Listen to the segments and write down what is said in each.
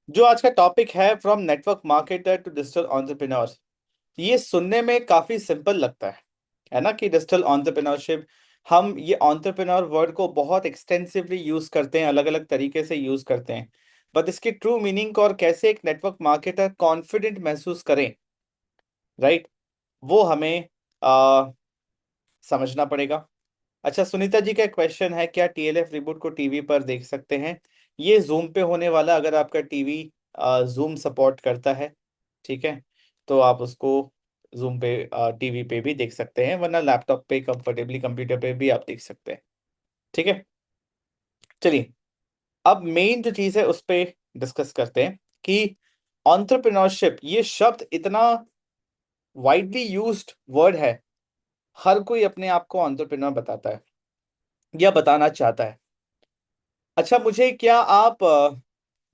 जो आज का टॉपिक है from network marketer to digital entrepreneur, ये सुनने में काफी सिंपल लगता है ना कि डिजिटल एंटरप्रेन्योरशिप। हम ये एंटरप्रेन्योर वर्ड को बहुत एक्सटेंसिवली यूज करते हैं, अलग अलग तरीके से यूज करते हैं। बट इसकी ट्रू मीनिंग और कैसे एक नेटवर्क मार्केटर कॉन्फिडेंट महसूस करें, राइट, वो हमें आ, समझना पड़ेगा। अच्छा, सुनीता जी का क्वेश्चन है, क्या टीएलएफ रिबूट को टीवी पर देख सकते हैं? ये जूम पे होने वाला, अगर आपका टीवी जूम सपोर्ट करता है, ठीक है, तो आप उसको जूम पे टीवी पे भी देख सकते हैं, वरना लैपटॉप पे कंफर्टेबली कंप्यूटर पे भी आप देख सकते हैं। ठीक है, चलिए अब मेन जो चीज है उस पे डिस्कस करते हैं कि एंटरप्रेन्योरशिप ये शब्द इतना वाइडली यूज्ड वर्ड है। हर कोई अपने आप को एंटरप्रेन्योर बताता है या बताना चाहता है। अच्छा, मुझे क्या आप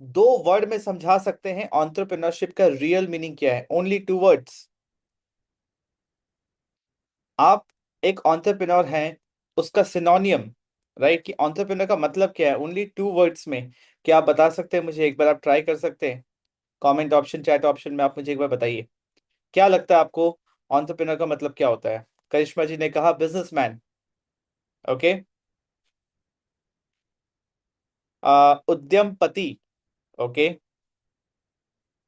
दो वर्ड में समझा सकते हैं एंटरप्रेन्योरशिप का रियल मीनिंग क्या है? Only two words. आप एक एंटरप्रेन्योर हैं, उसका सिनोनियम, राइट, कि एंटरप्रेन्योर का मतलब क्या है, ओनली टू वर्ड्स में। क्या आप बता सकते हैं मुझे? एक बार आप ट्राई कर सकते हैं, कमेंट ऑप्शन, चैट ऑप्शन में आप मुझे एक बार बताइए, क्या लगता है आपको एंटरप्रेन्योर का मतलब क्या होता है? करिश्मा जी ने कहा बिजनेसमैन। ओके। उद्यमपति। ओके।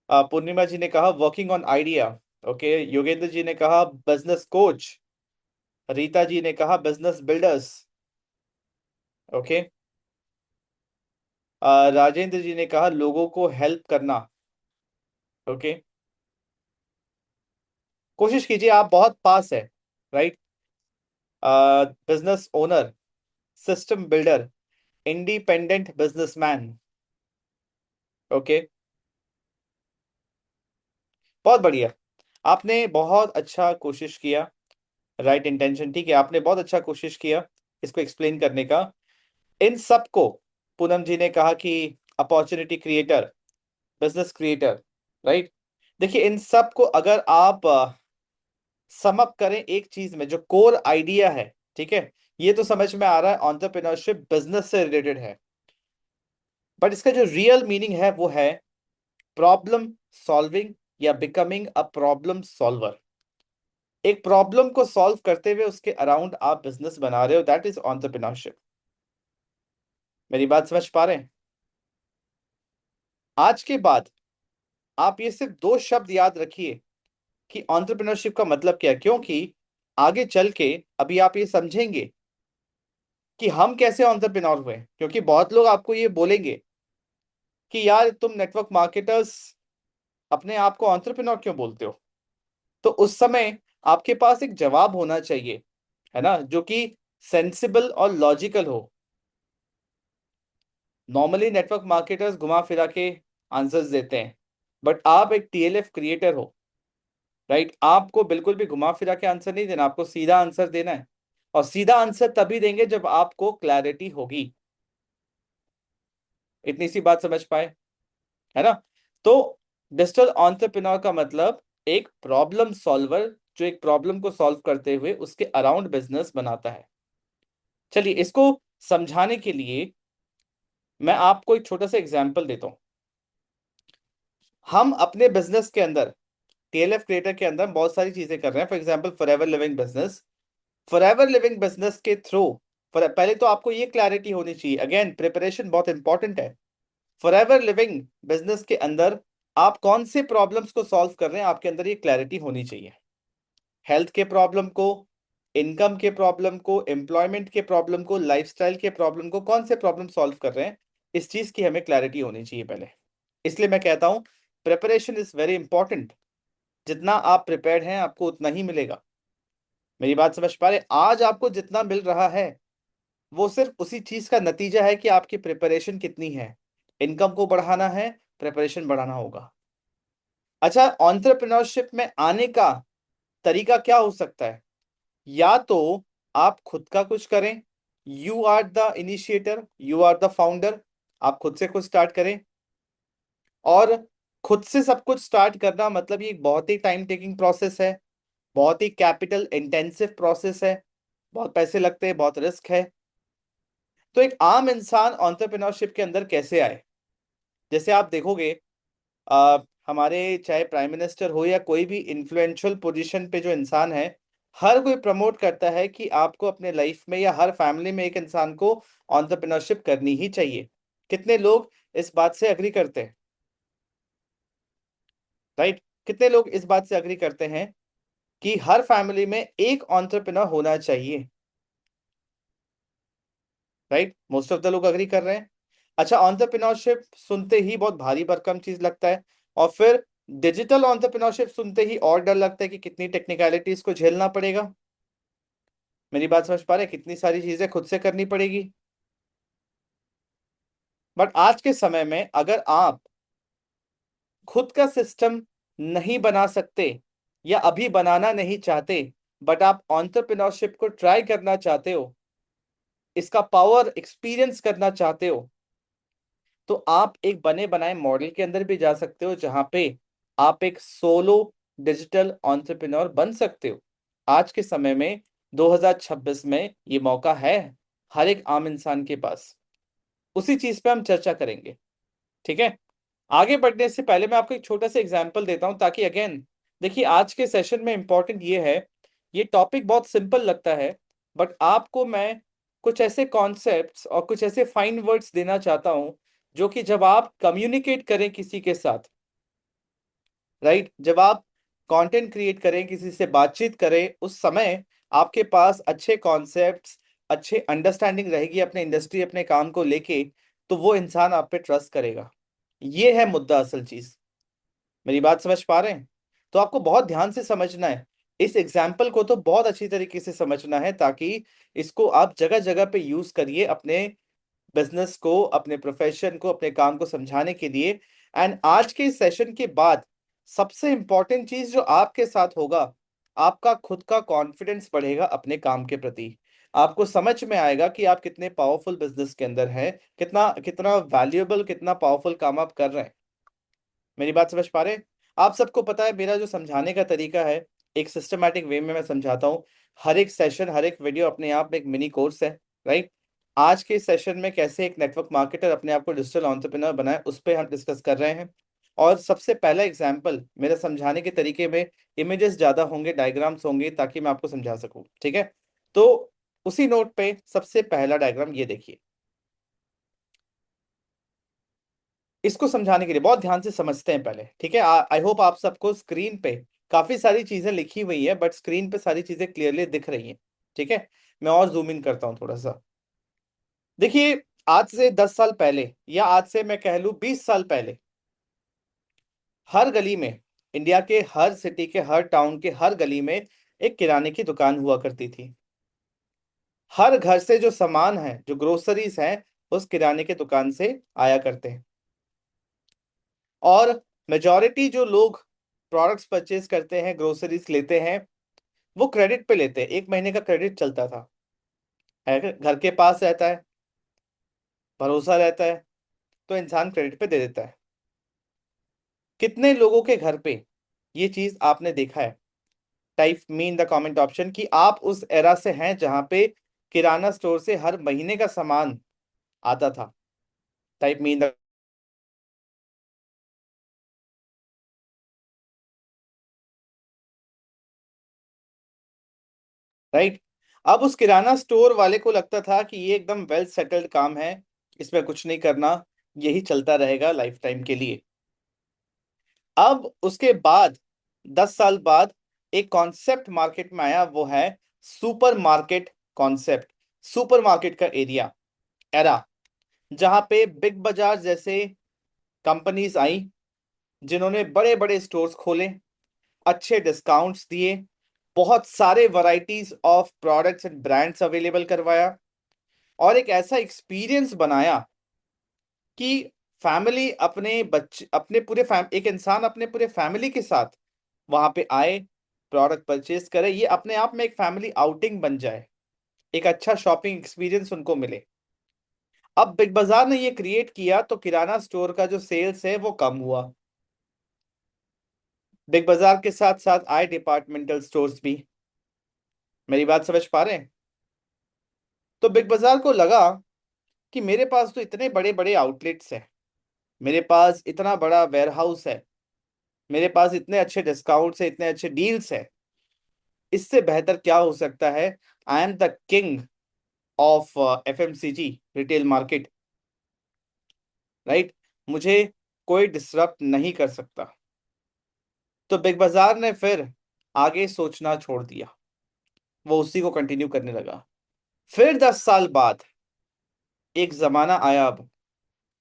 पूर्णिमा जी ने कहा working on idea. Okay. Yogendra ji ने कहा बिजनेस कोच। रीता जी ने कहा business builders. Okay. Rajendra ji ने कहा लोगों को हेल्प करना। ओके। कोशिश कीजिए, आप बहुत पास है, right. Business owner, system builder, independent businessman. Okay, बहुत बढ़िया। आपने बहुत अच्छा कोशिश किया, राइट इंटेंशन, ठीक है, आपने बहुत अच्छा कोशिश किया इसको एक्सप्लेन करने का। इन सब को पूनम जी ने कहा कि opportunity creator, business creator, right. देखिए, इन सब को अगर आप समअप करें एक चीज में, जो कोर आइडिया है, ठीक है, ये तो समझ में आ रहा है एंटरप्रेन्योरशिप बिजनेस से रिलेटेड है। बट इसका जो रियल मीनिंग है वो है प्रॉब्लम सॉल्विंग या बिकमिंग अ प्रॉब्लम सॉल्वर। एक प्रॉब्लम को सॉल्व करते हुए उसके अराउंड आप बिजनेस बना रहे हो, दैट इज एंटरप्रेन्योरशिप। मेरी बात समझ पा रहे हैं? आज के बाद आप ये सिर्फ दो शब्द याद रखिए कि एंटरप्रेन्योरशिप का मतलब क्या है, क्योंकि आगे चल के अभी आप ये समझेंगे कि हम कैसे एंटरप्रेन्योर हुए। क्योंकि बहुत लोग आपको ये बोलेंगे कि यार तुम नेटवर्क मार्केटर्स अपने आप को एंटरप्रेन्योर क्यों बोलते हो? तो उस समय आपके पास एक जवाब होना चाहिए, है ना, जो कि सेंसिबल और लॉजिकल हो। नॉर्मली नेटवर्क मार्केटर्स घुमा फिरा के आंसर्स देते हैं, बट आप एक टीएलएफ क्रिएटर हो, राइट। आपको बिल्कुल भी घुमा फिरा के आंसर नहीं देना, आपको सीधा आंसर देना है। और सीधा आंसर तभी देंगे जब आपको क्लैरिटी होगी। इतनी सी बात समझ पाए, है ना? तो डिजिटल एंटरप्रेन्योर का मतलब एक प्रॉब्लम सॉल्वर, जो एक प्रॉब्लम को सॉल्व करते हुए उसके अराउंड बिजनेस बनाता है। चलिए, इसको समझाने के लिए मैं आपको एक छोटा सा एग्जांपल देता हूं। हम अपने बिजनेस के अंदर, टीएलएफ क्रिएटर के अंदर बहुत सारी चीजें कर रहे हैं। For example forever living business. Forever living business के थ्रू पहले तो आपको ये क्लैरिटी होनी चाहिए, अगेन प्रिपरेशन बहुत इंपॉर्टेंट है। फॉरएवर लिविंग बिजनेस के अंदर आप कौन से प्रॉब्लम्स को सॉल्व कर रहे हैं, आपके अंदर ये क्लैरिटी होनी चाहिए। हेल्थ के प्रॉब्लम को, इनकम के प्रॉब्लम को, एम्प्लॉयमेंट के प्रॉब्लम को, लाइफस्टाइल के प्रॉब्लम को, कौन से प्रॉब्लम सॉल्व कर रहे हैं, इस चीज की हमें क्लैरिटी होनी चाहिए पहले। इसलिए मैं कहता हूं प्रिपरेशन इज वेरी इंपॉर्टेंट। जितना आप प्रिपेयर्ड हैं आपको उतना ही मिलेगा। मेरी बात समझ पा रहे? आज आपको जितना मिल रहा है वो सिर्फ उसी चीज का नतीजा है कि आपकी प्रिपरेशन कितनी है। इनकम को बढ़ाना है, प्रिपरेशन बढ़ाना होगा। अच्छा, एंटरप्रेन्योरशिप में आने का तरीका क्या हो सकता है? या तो आप खुद का कुछ करें, you are the initiator, you are the founder, आप खुद से कुछ स्टार्ट करें। और खुद से सब कुछ स्टार्ट करना मतलब ये एक बहुत ही टाइम टेकिंग प्रोसेस है, बहुत ही कैपिटल इंटेंसिव प्रोसेस है, बहुत पैसे लगते हैं, बहुत रिस्क है। तो एक आम इंसान एंटरप्रेन्योरशिप के अंदर कैसे आए? जैसे आप देखोगे हमारे चाहे प्राइम मिनिस्टर हो या कोई भी इन्फ्लुएंशियल पोजीशन पे जो इंसान है, हर कोई प्रमोट करता है कि आपको अपने लाइफ में या हर फैमिली में एक इंसान को एंटरप्रेन्योरशिप करनी ही चाहिए। कितने लोग इस बात से अग्री करते हैं? राइट? कितने लोग इस बात से अग्री करते हैं कि हर फैमिली में एक एंटरप्रेन्योर होना चाहिए? राइट, मोस्ट ऑफ द लोग अग्री कर रहे हैं। अच्छा, एंटरप्रेन्योरशिप सुनते ही बहुत भारी भरकम चीज लगता है, और फिर डिजिटल एंटरप्रेन्योरशिप सुनते ही और डर लगता है कि कितनी टेक्निकलिटीज को झेलना पड़ेगा। मेरी बात समझ पा रहे हैं? कितनी सारी चीजें खुद से करनी पड़ेगी। बट आज के समय में अगर आप खुद का सिस्टम नहीं बना सकते या अभी बनाना नहीं चाहते, बट आप एंटरप्रेन्योरशिप को ट्राई करना चाहते हो, इसका पावर एक्सपीरियंस करना चाहते हो, तो आप एक बने बनाए मॉडल के अंदर भी जा सकते हो, जहां पे आप एक सोलो डिजिटल एंटरप्रेन्योर बन सकते हो। आज के समय में 2026 में ये मौका है हर एक आम इंसान के पास। उसी चीज पे हम चर्चा करेंगे। ठीक है? आगे बढ़ने से पहले मैं आपको एक छोटा सा एग्जांपल देता हूं, ताकि अगेन देखिए, आज के सेशन में इंपॉर्टेंट ये है, ये टॉपिक बहुत सिंपल लगता है, बट आपको मैं कुछ ऐसे कॉन्सेप्ट्स और कुछ ऐसे फाइन वर्ड्स देना चाहता हूं, जो कि जब आप कम्युनिकेट करें किसी के साथ, राइट, जब आप कंटेंट क्रिएट करें, किसी से बातचीत करें, उस समय आपके पास अच्छे कॉन्सेप्ट्स, अच्छे अंडरस्टैंडिंग रहेगी अपने इंडस्ट्री, अपने काम को लेके, तो वो इंसान आप पे ट्रस्ट करेगा। ये है मुद्दा, असल चीज। मेरी बात समझ पा रहे हैं? तो आपको बहुत ध्यान से समझना है, इस एग्जाम्पल को तो बहुत अच्छी तरीके से समझना है, ताकि इसको आप जगह जगह पे यूज करिए अपने बिजनेस को, अपने प्रोफेशन को, अपने काम को समझाने के लिए। एंड आज के सेशन के बाद सबसे इंपॉर्टेंट चीज जो आपके साथ होगा, आपका खुद का कॉन्फिडेंस बढ़ेगा अपने काम के प्रति। आपको समझ में आएगा कि आप कितने पावरफुल बिजनेस के अंदर हैं, कितना कितना वैल्यूएबल, कितना पावरफुल काम आप कर रहे हैं। मेरी बात समझ पा रहे हैं? आप सबको पता है मेरा जो समझाने का तरीका है, एक सिस्टमैटिक वे में मैं समझाता हूँ। हर एक सेशन, हर एक वीडियो अपने आप में एक मिनी कोर्स है। राइट? आज के सेशन में कैसे एक नेटवर्क मार्केटर अपने आप को डिजिटल एंटरप्रेन्योर बनाए, उस पर हम डिस्कस कर रहे हैं। और सबसे पहला एग्जाम्पल मेरे समझाने के तरीके में इमेजेस ज्यादा होंगे, डायग्राम्स होंगे, ताकि मैं आपको समझा सकूं। ठीक है? तो उसी नोट पे सबसे पहला डायग्राम ये देखिए। इसको समझाने के लिए बहुत ध्यान से समझते हैं पहले। ठीक है? आई होप आप सबको स्क्रीन पे काफी सारी चीजें लिखी हुई है, बट स्क्रीन पे सारी चीजें क्लियरली दिख रही हैं। ठीक है? मैं और जूम इन करता हूं थोड़ा सा। देखिए, आज से 10 साल पहले, या आज से मैं कह लूं 20 साल पहले, हर गली में, इंडिया के हर सिटी के, हर टाउन के हर गली में एक किराने की दुकान हुआ करती थी। हर घर से जो सामान है, जो ग्रोसरीज हैं, उस किराने की दुकान से आया करते हैं। और मेजॉरिटी जो लोग प्रोडक्ट्स परचेज करते हैं, ग्रोसरीज लेते हैं, वो क्रेडिट पे लेते हैं। 1 महीने का क्रेडिट चलता था, है, घर के पास रहता है, भरोसा रहता है, तो इंसान क्रेडिट पे दे देता है। कितने लोगों के घर पे ये चीज आपने देखा है? Type me in the comment option कि आप उस एरा से हैं जहां पे किराना स्टोर से हर महीने का सामान आता था। Type me in the right. अब उस किराना स्टोर वाले को लगता था कि ये एकदम वेल सेटल्ड काम है, इसमें कुछ नहीं करना, यही चलता रहेगा लाइफ टाइम के लिए। अब उसके बाद 10 साल बाद एक कॉन्सेप्ट मार्केट में आया, वो है super market concept. Super market का एरा, जहां पे बिग बाजार जैसे कंपनीज आई, जिन्होंने बड़े बड़े स्टोर्स खोले, अच्छे डिस्काउंट्स दिए, बहुत सारे varieties of products and brands available करवाया, और एक ऐसा एक्सपीरियंस बनाया कि फैमिली अपने बच्चे, अपने पूरे एक इंसान अपने पूरे फैमिली के साथ वहां पे आए, प्रोडक्ट परचेज करे, ये अपने आप में एक फैमिली आउटिंग बन जाए, एक अच्छा शॉपिंग एक्सपीरियंस उनको मिले। अब बिग बाजार ने ये क्रिएट किया, तो किराना स्टोर का जो सेल्स है वो कम हुआ। बिग बाजार के साथ साथ आए डिपार्टमेंटल स्टोर्स भी। मेरी बात समझ पा रहे हैं? तो बिग बाजार को लगा कि मेरे पास तो इतने बड़े बड़े आउटलेट्स हैं, मेरे पास इतना बड़ा वेयर हाउस है, मेरे पास इतने अच्छे डिस्काउंट्स है, इतने अच्छे डील्स है, इससे बेहतर क्या हो सकता है? I am the king of FMCG retail market, right? मुझे कोई डिसरप्ट नहीं कर सकता। तो बिग बाजार ने फिर आगे सोचना छोड़ दिया, वो उसी को कंटिन्यू करने लगा। फिर 10 साल बाद एक जमाना आया अब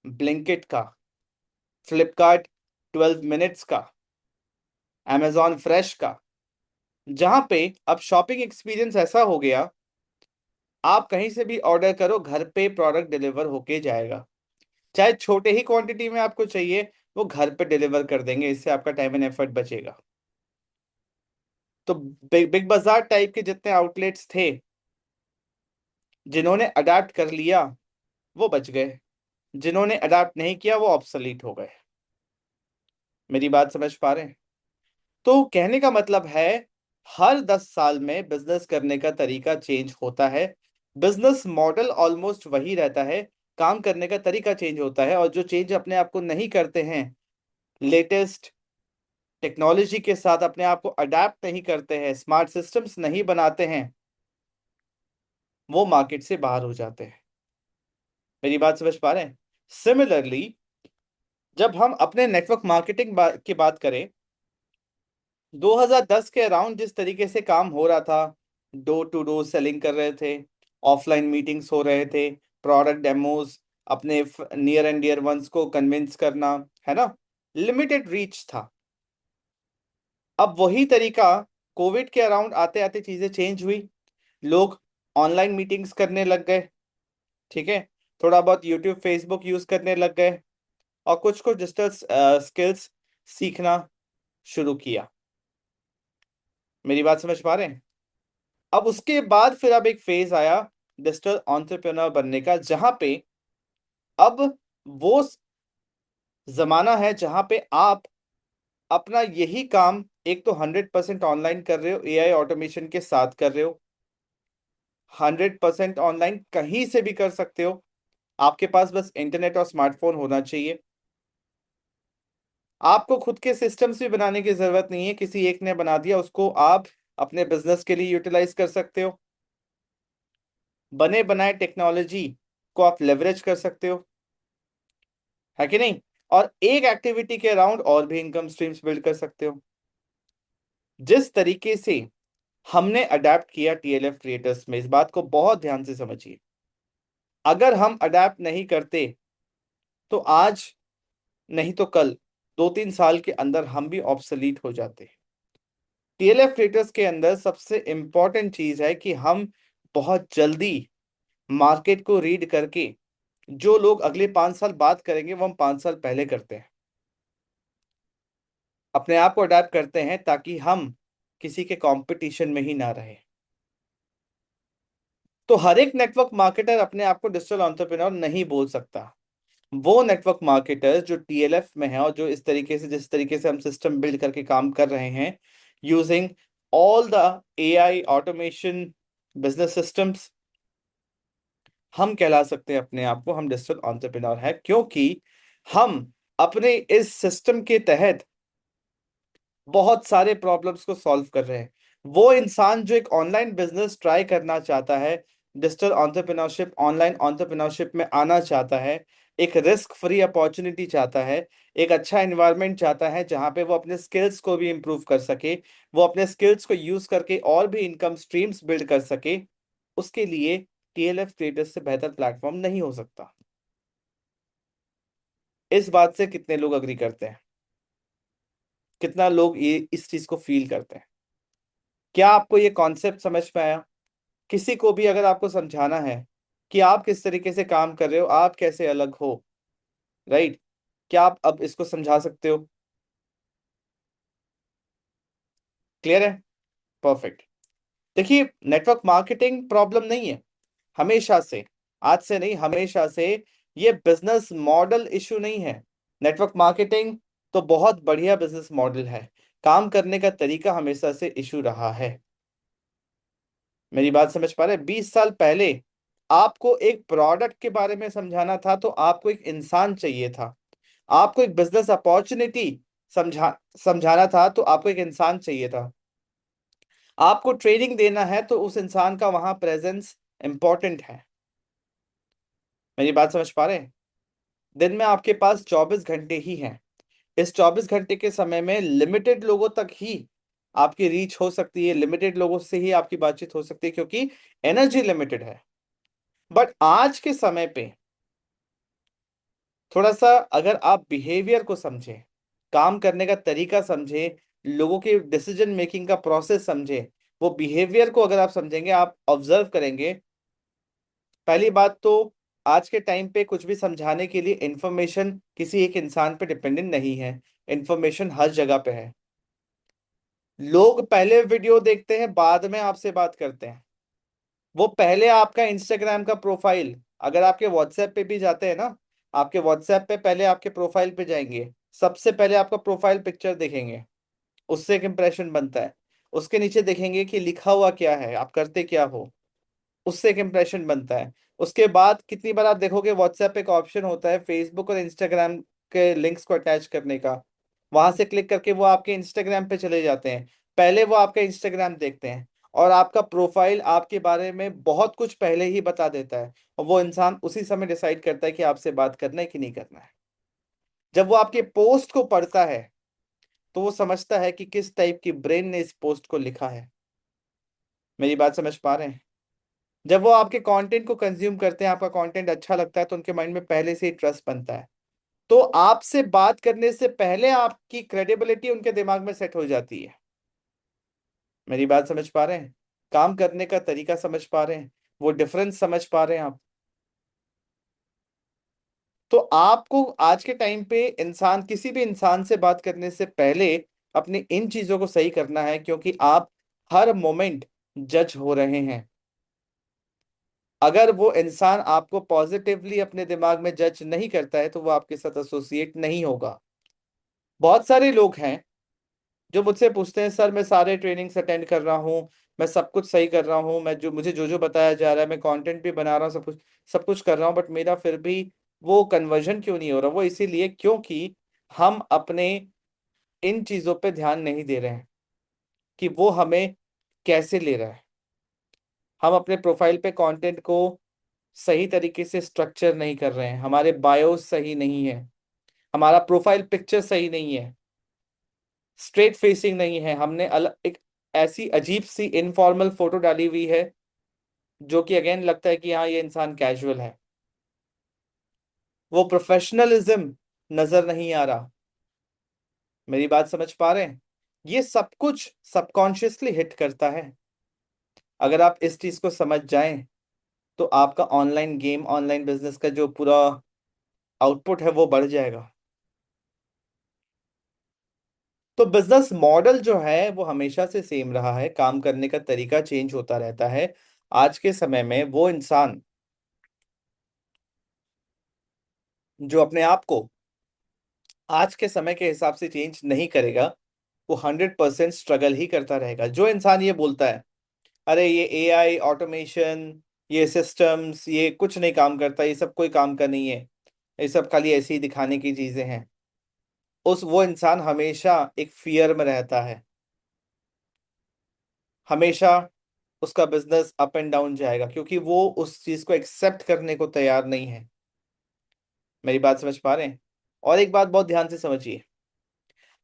ब्लिंकिट का, फ्लिपकार्ट 12 मिनट्स का, amazon फ्रेश का, जहां पे अब शॉपिंग एक्सपीरियंस ऐसा हो गया, आप कहीं से भी ऑर्डर करो, घर पे प्रोडक्ट डिलीवर होके जाएगा। चाहे छोटे ही क्वांटिटी में आपको चाहिए, वो घर पे डिलीवर कर देंगे, इससे आपका टाइम एंड एफर्ट बचेगा। तो बिग बाजार टाइप के जितने आउटलेट्स थे, जिन्होंने अडाप्ट कर लिया वो बच गए, जिन्होंने अडाप्ट नहीं किया वो ऑब्सोलीट हो गए। मेरी बात समझ पा रहे हैं? तो कहने का मतलब है, हर 10 साल में बिजनेस करने का तरीका चेंज होता है, बिजनेस मॉडल ऑलमोस्ट वही रहता है, काम करने का तरीका चेंज होता है। और जो चेंज अपने आप को नहीं करते हैं, लेटेस्ट टेक्नोलॉजी के साथ अपने आप को अडेप्ट नहीं करते हैं, स्मार्ट सिस्टम्स नहीं बनाते हैं, वो मार्केट से बाहर हो जाते हैं। मेरी बात समझ पा रहे हैं? सिमिलरली, जब हम अपने नेटवर्क मार्केटिंग की बात करें, 2010 के अराउंड जिस तरीके से काम हो रहा था, डोर टू डोर सेलिंग कर रहे थे, ऑफलाइन मीटिंग्स हो रहे थे, प्रोडक्ट डेमोज, अपने नियर एंड डियर वंस को कन्विंस करना, है ना, लिमिटेड रीच था। अब वही तरीका कोविड के अराउंड आते आते चीजें चेंज हुई, लोग ऑनलाइन मीटिंग्स करने लग गए, ठीक है, थोड़ा बहुत यूट्यूब फेसबुक यूज करने लग गए, और कुछ कुछ डिजिटल स्किल्स सीखना शुरू किया। मेरी बात समझ पा रहे हैं? अब उसके बाद फिर अब एक फेज आया डिजिटल एंटरप्रेन्योर बनने का, जहां पे अब वो जमाना है जहां पे आप अपना यही काम एक तो 100% ऑनलाइन कर रहे हो, एआई ऑटोमेशन के साथ कर रहे हो, 100% ऑनलाइन कहीं से भी कर सकते हो, आपके पास बस इंटरनेट और स्मार्टफोन होना चाहिए। आपको खुद के सिस्टम्स भी बनाने की जरूरत नहीं है, किसी एक ने बना दिया, उसको आप अपने बिजनेस के लिए यूटिलाइज कर सकते हो, बने बनाए टेक्नोलॉजी को आप लेवरेज कर सकते हो, है कि नहीं? और एक एक्टिविटी के अराउंड और भी इनकम स्ट्रीम्स बिल्ड कर सकते हो। जिस तरीके से हमने अडेप्ट किया टीएलएफ क्रिएटर्स में, इस बात को बहुत ध्यान से समझिए, अगर हम अडेप्ट नहीं करते तो आज नहीं तो कल, 2-3 साल के अंदर हम भी ऑब्सोलीट हो जाते। टीएलएफ क्रिएटर्स के अंदर सबसे इंपॉर्टेंट चीज है कि हम बहुत जल्दी मार्केट को रीड करके जो लोग अगले 5 साल बाद करेंगे वो हम 5 साल पहले करते हैं, अपने आप को अडेप्ट करते हैं ताकि हम किसी के कंपटीशन में ही ना रहे। तो हर एक नेटवर्क मार्केटर अपने आप को डिजिटल एंटरप्रेन्योर नहीं बोल सकता। वो नेटवर्क मार्केटर्स जो टीएलएफ में है और जो इस तरीके से, जिस तरीके से हम सिस्टम बिल्ड करके काम कर रहे हैं, using all the AI automation business systems, हम कहला सकते हैं अपने आप को हम डिजिटल एंटरप्रेन्योर है, क्योंकि हम अपने इस सिस्टम के तहत बहुत सारे प्रॉब्लम्स को सॉल्व कर रहे हैं। वो इंसान जो एक ऑनलाइन बिजनेस ट्राई करना चाहता है, डिजिटल एंटरप्रेन्योरशिप, ऑनलाइन एंटरप्रेन्योरशिप में आना चाहता है, एक रिस्क फ्री अपॉर्चुनिटी चाहता है, एक अच्छा एनवायरनमेंट चाहता है जहां पे वो अपने स्किल्स को भी इंप्रूव कर सके, वो अपने स्किल्स को यूज करके और भी इनकम स्ट्रीम्स बिल्ड कर सके, उसके लिए टीएलएफ क्रिएटर्स से बेहतर प्लेटफॉर्म नहीं हो सकता। इस बात से कितने लोग अग्री करते हैं? कितना लोग ये इस चीज को फील करते हैं? क्या आपको ये कॉन्सेप्ट समझ में आया? किसी को भी अगर आपको समझाना है कि आप किस तरीके से काम कर रहे हो, आप कैसे अलग हो, राइट, क्या आप अब इसको समझा सकते हो? क्लियर है? परफेक्ट। देखिए, नेटवर्क मार्केटिंग प्रॉब्लम नहीं है, हमेशा से, आज से नहीं, हमेशा से ये बिजनेस मॉडल इशू नहीं है। नेटवर्क मार्केटिंग तो बहुत बढ़िया बिजनेस मॉडल है, काम करने का तरीका हमेशा से इशू रहा है। मेरी बात समझ पा रहे हैं? 20 साल पहले आपको एक प्रोडक्ट के बारे में समझाना था तो आपको एक इंसान चाहिए था, आपको एक बिजनेस अपॉर्चुनिटी समझा समझाना था तो आपको एक इंसान चाहिए था। आपको ट्रेनिंग देना है तो उस इंसान का वहां प्रेजेंस इंपॉर्टेंट है। मेरी बात समझ पा रहे हैं? दिन में आपके पास 24 घंटे ही हैं। इस 24 घंटे के समय में लिमिटेड लोगों तक ही आपकी रीच हो सकती है, लिमिटेड लोगों से ही आपकी बातचीत हो सकती है, क्योंकि एनर्जी लिमिटेड है। बट आज के समय पे थोड़ा सा अगर आप बिहेवियर को समझें, काम करने का तरीका समझें, लोगों के डिसीजन मेकिंग का प्रोसेस समझें, वो बिहेवियर को अगर आप समझेंगे, आप ऑब्जर्व करेंगे। पहली बात तो आज के टाइम पे कुछ भी समझाने के लिए इंफॉर्मेशन किसी एक इंसान पे डिपेंडेंट नहीं है। इंफॉर्मेशन हर जगह पे है। लोग पहले वीडियो देखते हैं, बाद में आपसे बात करते हैं। वो पहले आपका इंस्टाग्राम का प्रोफाइल, अगर आपके व्हाट्सएप पे भी जाते हैं ना, आपके व्हाट्सएप पे पहले आपके प्रोफाइल पे जाएंगे, सबसे पहले आपका प्रोफाइल पिक्चर देखेंगे, उससे एक इंप्रेशन बनता है। उसके नीचे देखेंगे कि लिखा हुआ क्या है, आप करते क्या हो, उससे एक इंप्रेशन बनता है। उसके बाद कितनी बार आप देखोगे व्हाट्सएप पे एक ऑप्शन होता है फेसबुक और इंस्टाग्राम के लिंक्स को अटैच करने का, वहां से क्लिक करके वो आपके इंस्टाग्राम पे चले जाते हैं। पहले वो आपका इंस्टाग्राम देखते हैं और आपका प्रोफाइल आपके बारे में बहुत कुछ पहले ही बता देता है, और वो इंसान उसी समय डिसाइड करता है कि आपसे बात करना है कि नहीं करना है। जब वो आपके पोस्ट को पढ़ता है तो वो समझता है कि किस टाइप की ब्रेन ने इस पोस्ट को लिखा है। मेरी बात समझ पा रहे हैं? जब वो आपके कंटेंट को कंज्यूम करते हैं, आपका कंटेंट अच्छा लगता है, तो उनके माइंड में पहले से ही ट्रस्ट बनता है। तो आपसे बात करने से पहले आपकी क्रेडिबिलिटी उनके दिमाग में सेट हो जाती है। मेरी बात समझ पा रहे हैं? काम करने का तरीका समझ पा रहे हैं? वो डिफरेंस समझ पा रहे हैं आप? तो आपको आज के टाइम पे इंसान, किसी भी इंसान से बात करने से पहले अपनी इन चीजों को सही करना है, क्योंकि आप हर मोमेंट जज हो रहे हैं। अगर वो इंसान आपको पॉजिटिवली अपने दिमाग में जज नहीं करता है तो वो आपके साथ एसोसिएट नहीं होगा। बहुत सारे लोग हैं जो मुझसे पूछते हैं, सर मैं सारे ट्रेनिंग्स अटेंड कर रहा हूँ, मैं सब कुछ सही कर रहा हूँ, मैं जो मुझे जो जो बताया जा रहा है, मैं कंटेंट भी बना रहा हूँ, सब कुछ कर रहा हूँ, बट मेरा फिर भी वो कन्वर्जन क्यों नहीं हो रहा? वो इसीलिए क्योंकि हम अपने इन चीजों पे ध्यान नहीं दे रहे हैं कि वो हमें कैसे ले रहा है। हम अपने प्रोफाइल पे कंटेंट को सही तरीके से स्ट्रक्चर नहीं कर रहे हैं, हमारे बायोस सही नहीं है, हमारा प्रोफाइल पिक्चर सही नहीं है, स्ट्रेट फेसिंग नहीं है, हमने अलग एक ऐसी अजीब सी इनफॉर्मल फोटो डाली हुई है जो कि अगेन लगता है कि हाँ ये इंसान कैजुअल है। वो प्रोफेशनलिज्म नजर नहीं आ रहा। मेरी बात समझ पा रहे हैं? ये सब कुछ सबकॉन्शियसली हिट करता है। अगर आप इस चीज को समझ जाएं तो आपका ऑनलाइन गेम, ऑनलाइन बिजनेस का जो पूरा आउटपुट है वो बढ़ जाएगा। तो बिजनेस मॉडल जो है वो हमेशा से सेम रहा है, काम करने का तरीका चेंज होता रहता है। आज के समय में वो इंसान जो अपने आप को आज के समय के हिसाब से चेंज नहीं करेगा, वो 100% स्ट्रगल ही करता रहेगा। जो इंसान ये बोलता है अरे ये एआई ऑटोमेशन, ये सिस्टम्स, ये कुछ नहीं काम करता, ये सब कोई काम का नहीं है, ये सब खाली ऐसे ही दिखाने की चीजें हैं, उस वो इंसान हमेशा एक फियर में रहता है। हमेशा उसका बिजनेस अप एंड डाउन जाएगा, क्योंकि वो उस चीज को एक्सेप्ट करने को तैयार नहीं है। मेरी बात समझ पा रहे हैं? और एक बात बहुत ध्यान से समझिए,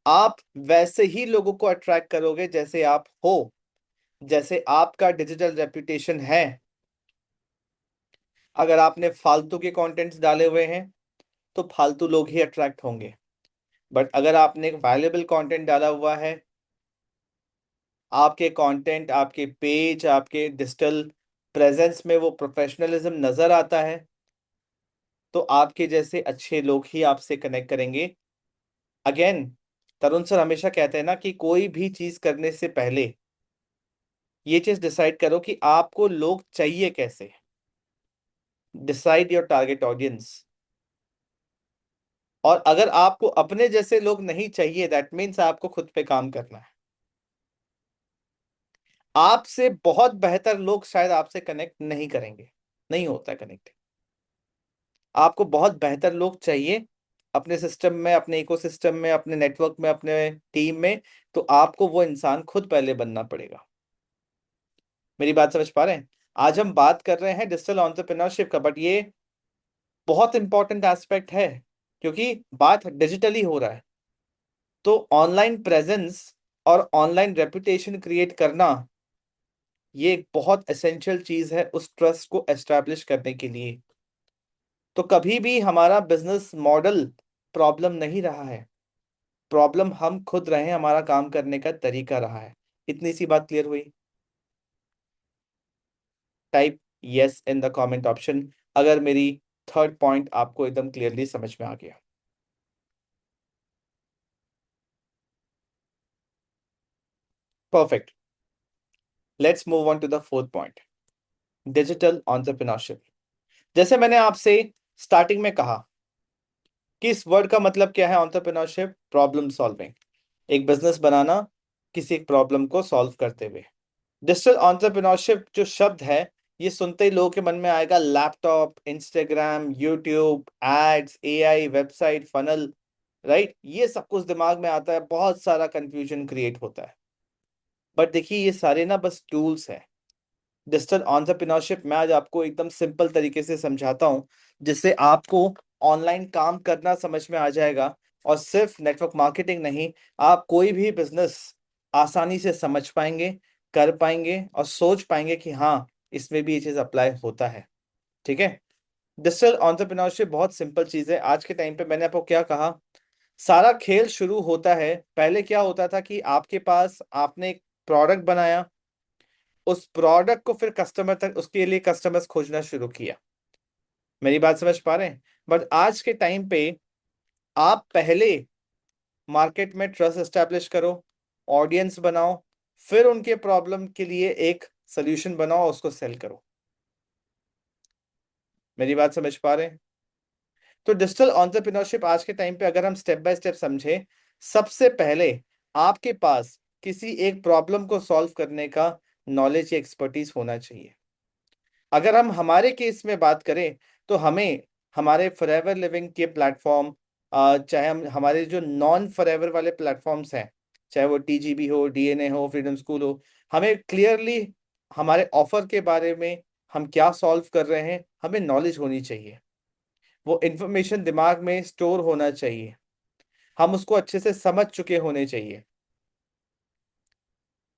आप वैसे ही लोगों को अट्रैक्ट करोगे जैसे आप हो, जैसे आपका डिजिटल रेपुटेशन है। अगर आपने फालतू के कंटेंट्स डाले हुए हैं तो फालतू लोग ही अट्रैक्ट होंगे। बट अगर आपने एक वैल्यूएबल कंटेंट डाला हुआ है, आपके कंटेंट, आपके पेज, आपके डिजिटल प्रेजेंस में वो प्रोफेशनलिज्म नजर आता है, तो आपके जैसे अच्छे लोग ही आपसे कनेक्ट करेंगे। अगेन, तरुण सर हमेशा कहते हैं ना कि कोई भी चीज करने से पहले ये चीज डिसाइड करो कि आपको लोग चाहिए कैसे। Decide your target audience. और अगर आपको अपने जैसे लोग नहीं चाहिए, दैट मीन्स आपको खुद पे काम करना है। आपसे बहुत बेहतर लोग शायद आपसे कनेक्ट नहीं करेंगे, नहीं होता कनेक्ट। आपको बहुत बेहतर लोग चाहिए, अपने सिस्टम में, अपने इकोसिस्टम में, अपने नेटवर्क में, अपने टीम में, तो आपको वो इंसान खुद पहले बनना पड़ेगा। मेरी बात समझ पा रहे हैं? आज हम बात कर रहे हैं डिजिटल एंटरप्रेन्योरशिप का, बट ये बहुत इंपॉर्टेंट एस्पेक्ट है क्योंकि बात डिजिटली हो रहा है। तो ऑनलाइन प्रेजेंस और ऑनलाइन रेपुटेशन क्रिएट करना, ये एक बहुत एसेंशियल चीज है उस ट्रस्ट को एस्टैब्लिश करने के लिए। तो कभी भी हमारा बिजनेस मॉडल प्रॉब्लम नहीं रहा है, प्रॉब्लम हम खुद रहे हैं, हमारा काम करने का तरीका रहा है। इतनी सी बात क्लियर हुई? Type yes in the comment option अगर मेरी थर्ड पॉइंट आपको एकदम क्लियरली समझ में आ गया। Perfect. Let's move on to the fourth point, digital entrepreneurship. जैसे मैंने आपसे स्टार्टिंग में कहा कि इस वर्ड का मतलब क्या है, एंटरप्रेन्योरशिप, प्रॉब्लम सॉल्विंग, एक बिजनेस बनाना किसी एक प्रॉब्लम को सॉल्व करते हुए। डिजिटल एंटरप्रेन्योरशिप जो शब्द है, ये सुनते ही लोगों के मन में आएगा laptop, Instagram, YouTube, ads, AI, website, funnel, right? ये सब कुछ दिमाग में आता है, बहुत सारा कंफ्यूजन क्रिएट होता है। बट देखिए, ये सारे ना बस टूल्स हैं। डिजिटल एंटरप्रेन्योरशिप मैं आज आपको एकदम सिंपल तरीके से समझाता हूँ, जिससे आपको ऑनलाइन काम करना समझ में आ जाएगा। और सिर्फ नेटवर्क मार्केटिंग नहीं, आप कोई भी बिजनेस आसानी से समझ पाएंगे, कर पाएंगे और सोच पाएंगे कि हाँ, इसमें भी ये चीज अप्लाई होता है। ठीक है? डिजिटल एंटरप्रेन्योरशिप बहुत सिंपल चीज है। आज के टाइम पे मैंने आपको क्या कहा, सारा खेल शुरू होता है, पहले क्या होता था कि आपके पास, आपने एक प्रोडक्ट बनाया, उस प्रोडक्ट को फिर कस्टमर तक, उसके लिए कस्टमर्स खोजना शुरू किया। मेरी बात समझ पा रहे हैं? बट आज के टाइम पे आप पहले मार्केट में ट्रस्ट एस्टैब्लिश करो, ऑडियंस बनाओ, फिर उनके प्रॉब्लम के लिए एक सोल्यूशन बनाओ, उसको सेल करो। मेरी बात समझ पा रहे हैं? तो डिजिटल एंटरप्रेन्योरशिप आज के टाइम पे अगर हम स्टेप बाय स्टेप समझे, सबसे पहले आपके पास किसी एक प्रॉब्लम को सॉल्व करने का नॉलेज या एक्सपर्टीज होना चाहिए। अगर हम हमारे केस में बात करें, तो हमें हमारे फॉरएवर लिविंग के प्लेटफॉर्म, चाहे हम हमारे जो नॉन फॉरएवर वाले प्लेटफॉर्म्स हैं, चाहे वो टीजीबी हो, डीएनए हो, फ्रीडम स्कूल हो, हमें क्लियरली हमारे ऑफर के बारे में, हम क्या सॉल्व कर रहे हैं, हमें नॉलेज होनी चाहिए। वो इंफॉर्मेशन दिमाग में स्टोर होना चाहिए, हम उसको अच्छे से समझ चुके होने चाहिए।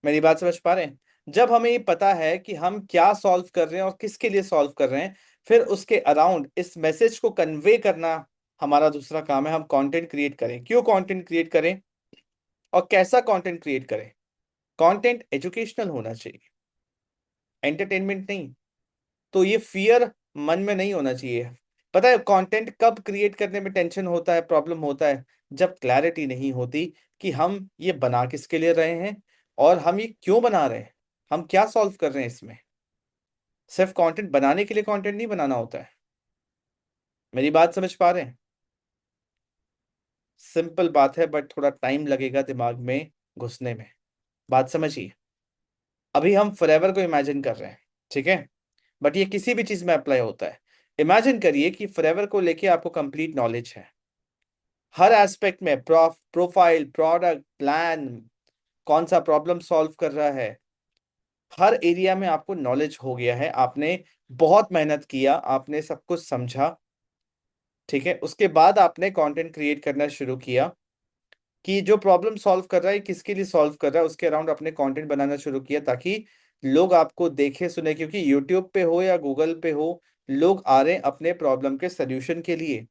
मेरी बात समझ पा रहे हैं? जब हमें ये पता है कि हम क्या सॉल्व कर रहे हैं और किसके लिए सॉल्व कर रहे हैं, फिर उसके अराउंड इस मैसेज को कन्वे करना हमारा दूसरा काम है। हम कंटेंट क्रिएट करें, क्यों कंटेंट क्रिएट करें और कैसा कंटेंट क्रिएट करें। कंटेंट एजुकेशनल होना चाहिए, एंटरटेनमेंट नहीं। तो ये फियर मन में नहीं होना चाहिए। पता है कंटेंट कब क्रिएट करने में टेंशन होता है, प्रॉब्लम होता है? जब क्लैरिटी नहीं होती कि हम ये बना किसके लिए रहे हैं और हम ये क्यों बना रहे हैं, हम क्या सॉल्व कर रहे हैं इसमें। सिर्फ कंटेंट बनाने के लिए कंटेंट नहीं बनाना होता है। मेरी बात समझ पा रहे हैं? सिंपल बात है, बट थोड़ा टाइम लगेगा दिमाग में घुसने में। बात समझिए। अभी हम फॉरएवर को इमेजिन कर रहे हैं, ठीक है? बट ये किसी भी चीज में अप्लाई होता है। इमेजिन करिए कि फॉरएवर को लेके आपको कंप्लीट नॉलेज है, हर एस्पेक्ट में, प्रोफाइल, प्रोडक्ट, प्लान, कौन सा प्रॉब्लम सॉल्व कर रहा है, हर एरिया में आपको नॉलेज हो गया है। आपने बहुत मेहनत किया, आपने सब कुछ समझा, ठीक है? उसके बाद आपने कंटेंट क्रिएट करना शुरू किया कि जो प्रॉब्लम सॉल्व कर रहा है, किसके लिए सॉल्व कर रहा है, उसके अराउंड अपने कंटेंट बनाना शुरू किया, ताकि लोग आपको देखे सुने। क्योंकि यूट्यूब पे हो या गूगल पे हो, लोग आ रहे हैं अपने प्रॉब्लम के सोल्यूशन के लिए।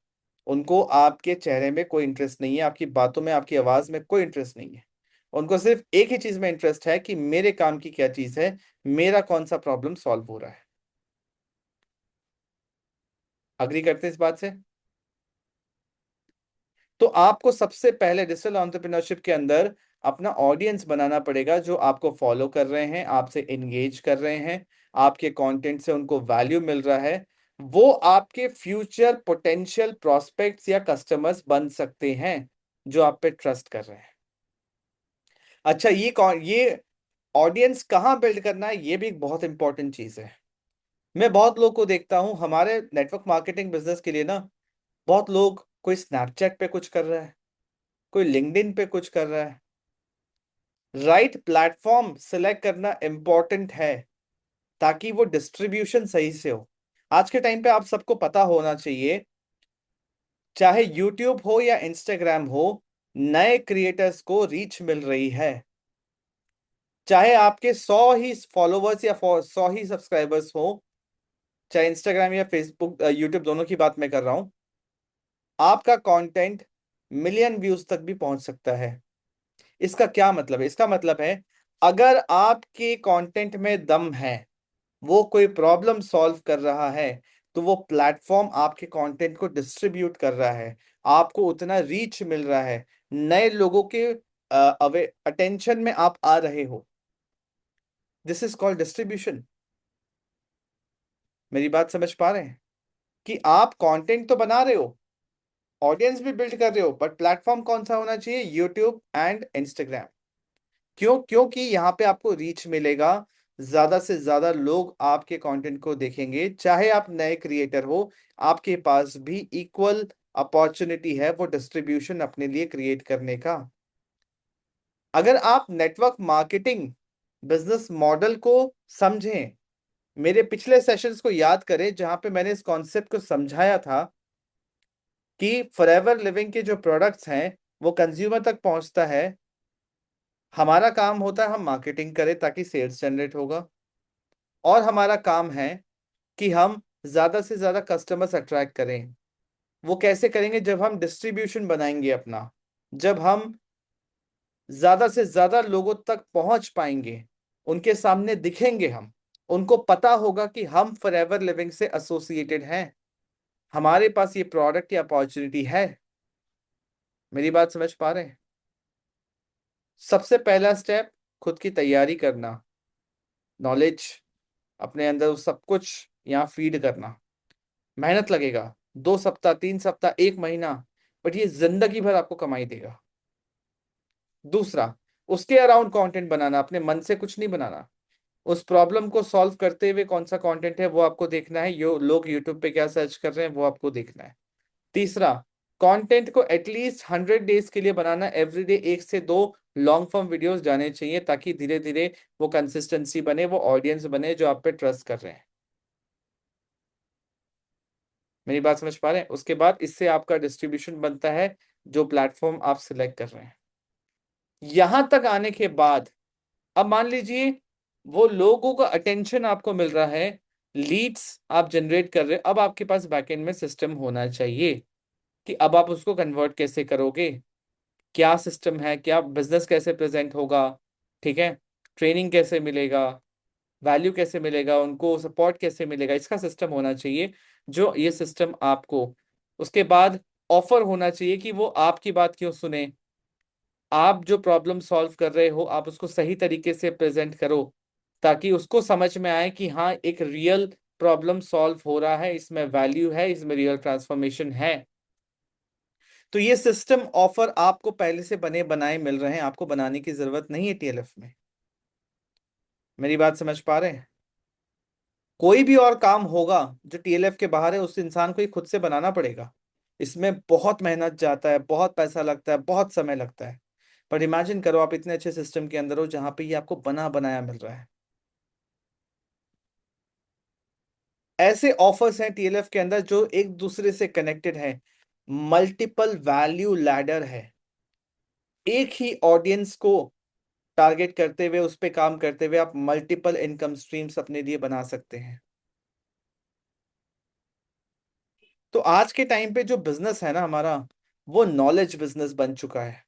उनको आपके चेहरे में कोई इंटरेस्ट नहीं है, आपकी बातों में, आपकी आवाज में कोई इंटरेस्ट नहीं है। उनको सिर्फ एक ही चीज में इंटरेस्ट है कि मेरे काम की क्या चीज है, मेरा कौन सा प्रॉब्लम सॉल्व हो रहा है। अग्री करते हैं इस बात से? तो आपको सबसे पहले डिजिटल एंटरप्रेन्योरशिप के अंदर अपना ऑडियंस बनाना पड़ेगा, जो आपको फॉलो कर रहे हैं, आपसे एंगेज कर रहे हैं, आपके कंटेंट से उनको वैल्यू मिल रहा है। वो आपके फ्यूचर पोटेंशियल प्रोस्पेक्ट्स या कस्टमर्स बन सकते हैं, जो आप पे ट्रस्ट कर रहे हैं। अच्छा, ये ऑडियंस कहाँ बिल्ड करना है, ये भी एक बहुत इंपॉर्टेंट चीज है। मैं बहुत लोग को देखता हूं हमारे नेटवर्क मार्केटिंग बिजनेस के लिए ना, बहुत लोग कोई स्नैपचैट पे कुछ कर रहा है, कोई लिंक्डइन पे कुछ कर रहा है। राइट प्लेटफॉर्म सिलेक्ट करना इंपॉर्टेंट है ताकि वो डिस्ट्रीब्यूशन सही से हो। आज के टाइम पे आप सबको पता होना चाहिए, चाहे यूट्यूब हो या इंस्टाग्राम हो, नए क्रिएटर्स को रीच मिल रही है। चाहे आपके 100 ही फॉलोवर्स या 100 ही सब्सक्राइबर्स हो, चाहे इंस्टाग्राम या फेसबुक यूट्यूब दोनों की बात मैं कर रहा हूं, आपका कंटेंट मिलियन व्यूज तक भी पहुंच सकता है। इसका क्या मतलब है? इसका मतलब है, अगर आपके कंटेंट में दम है, वो कोई प्रॉब्लम सॉल्व कर रहा है, तो वो प्लेटफॉर्म आपके कंटेंट को डिस्ट्रीब्यूट कर रहा है, आपको उतना रीच मिल रहा है, नए लोगों के अवे अटेंशन में आप आ रहे हो। This is called distribution. मेरी बात समझ पा रहे हैं? कि आप कंटेंट तो बना रहे हो, ऑडियंस भी बिल्ड कर रहे हो, बट प्लेटफॉर्म कौन सा होना चाहिए? YouTube and Instagram. क्यों? क्योंकि यहाँ पे आपको रीच मिलेगा, ज्यादा से ज्यादा लोग आपके कंटेंट को देखेंगे। चाहे आप नए क्रिएटर हो, आपके पास भी इक्वल अपॉर्चुनिटी है वो डिस्ट्रीब्यूशन अपने लिए क्रिएट करने का। अगर आप नेटवर्क मार्केटिंग बिजनेस मॉडल को समझें, मेरे पिछले सेशंस को याद करें जहां पे मैंने इस कॉन्सेप्ट को समझाया था कि फॉरएवर लिविंग के जो प्रोडक्ट्स हैं वो कंज्यूमर तक पहुंचता है। हमारा काम होता है हम मार्केटिंग करें ताकि सेल्स जनरेट होगा, और हमारा काम है कि हम ज्यादा से ज्यादा कस्टमर्स अट्रैक्ट करें। वो कैसे करेंगे? जब हम डिस्ट्रीब्यूशन बनाएंगे अपना, जब हम ज्यादा से ज्यादा लोगों तक पहुंच पाएंगे, उनके सामने दिखेंगे हम, उनको पता होगा कि हम फॉरएवर लिविंग से एसोसिएटेड हैं, हमारे पास ये प्रोडक्ट या अपॉर्चुनिटी है। मेरी बात समझ पा रहे हैं? सबसे पहला स्टेप, खुद की तैयारी करना, नॉलेज अपने अंदर सब कुछ यहाँ फीड करना। मेहनत लगेगा, 2 सप्ताह, 3 सप्ताह, 1 महीना, बट ये जिंदगी भर आपको कमाई देगा। दूसरा, उसके अराउंड कंटेंट बनाना, अपने मन से कुछ नहीं बनाना। उस प्रॉब्लम को सॉल्व करते हुए कौन सा कंटेंट है वो आपको देखना है, यो लोग यूट्यूब पे क्या सर्च कर रहे हैं वो आपको देखना है। तीसरा, कंटेंट को एटलीस्ट 100 डेज के लिए बनाना, एवरीडे 1 से 2 लॉन्ग फॉर्म वीडियोस जाने चाहिए ताकि धीरे धीरे वो कंसिस्टेंसी बने, वो ऑडियंस बने जो आप पे ट्रस्ट कर रहे हैं। मेरी बात समझ पा रहे हैं? उसके बाद इससे आपका डिस्ट्रीब्यूशन बनता है, जो प्लेटफॉर्म आप सिलेक्ट कर रहे हैं। यहां तक आने के बाद, अब मान लीजिए वो लोगों का अटेंशन आपको मिल रहा है, लीड्स आप जनरेट कर रहे हैं, अब आपके पास बैकएंड में सिस्टम होना चाहिए कि अब आप उसको कन्वर्ट कैसे करोगे, क्या सिस्टम है, क्या बिजनेस कैसे प्रेजेंट होगा, ठीक है, ट्रेनिंग कैसे मिलेगा, वैल्यू कैसे मिलेगा, उनको सपोर्ट कैसे मिलेगा, इसका सिस्टम होना चाहिए। जो ये सिस्टम आपको उसके बाद ऑफर होना चाहिए कि वो आपकी बात क्यों सुने। आप जो प्रॉब्लम सॉल्व कर रहे हो, आप उसको सही तरीके से प्रेजेंट करो ताकि उसको समझ में आए कि हाँ, एक रियल प्रॉब्लम सॉल्व हो रहा है, इसमें वैल्यू है, इसमें रियल ट्रांसफॉर्मेशन है। तो ये सिस्टम ऑफर आपको पहले से बने बनाए मिल रहे हैं, आपको बनाने की जरूरत नहीं है टीएलएफ में। मेरी बात समझ पा रहे हैं? कोई भी और काम होगा जो टीएलएफ के बाहर है, उस इंसान को ही खुद से बनाना पड़ेगा। इसमें बहुत मेहनत जाता है, बहुत पैसा लगता है, बहुत समय लगता है। पर इमेजिन करो आप इतने अच्छे सिस्टम के अंदर हो जहां पे ये आपको बना बनाया मिल रहा है। ऐसे ऑफर्स हैं टीएलएफ के अंदर जो एक दूसरे से कनेक्टेड है, मल्टीपल वैल्यू लैडर है। एक ही ऑडियंस को टारगेट करते हुए, उस पे काम करते हुए आप मल्टीपल इनकम स्ट्रीम्स अपने लिए बना सकते हैं। तो आज के टाइम पे जो बिजनेस है ना हमारा, वो नॉलेज बिजनेस बन चुका है।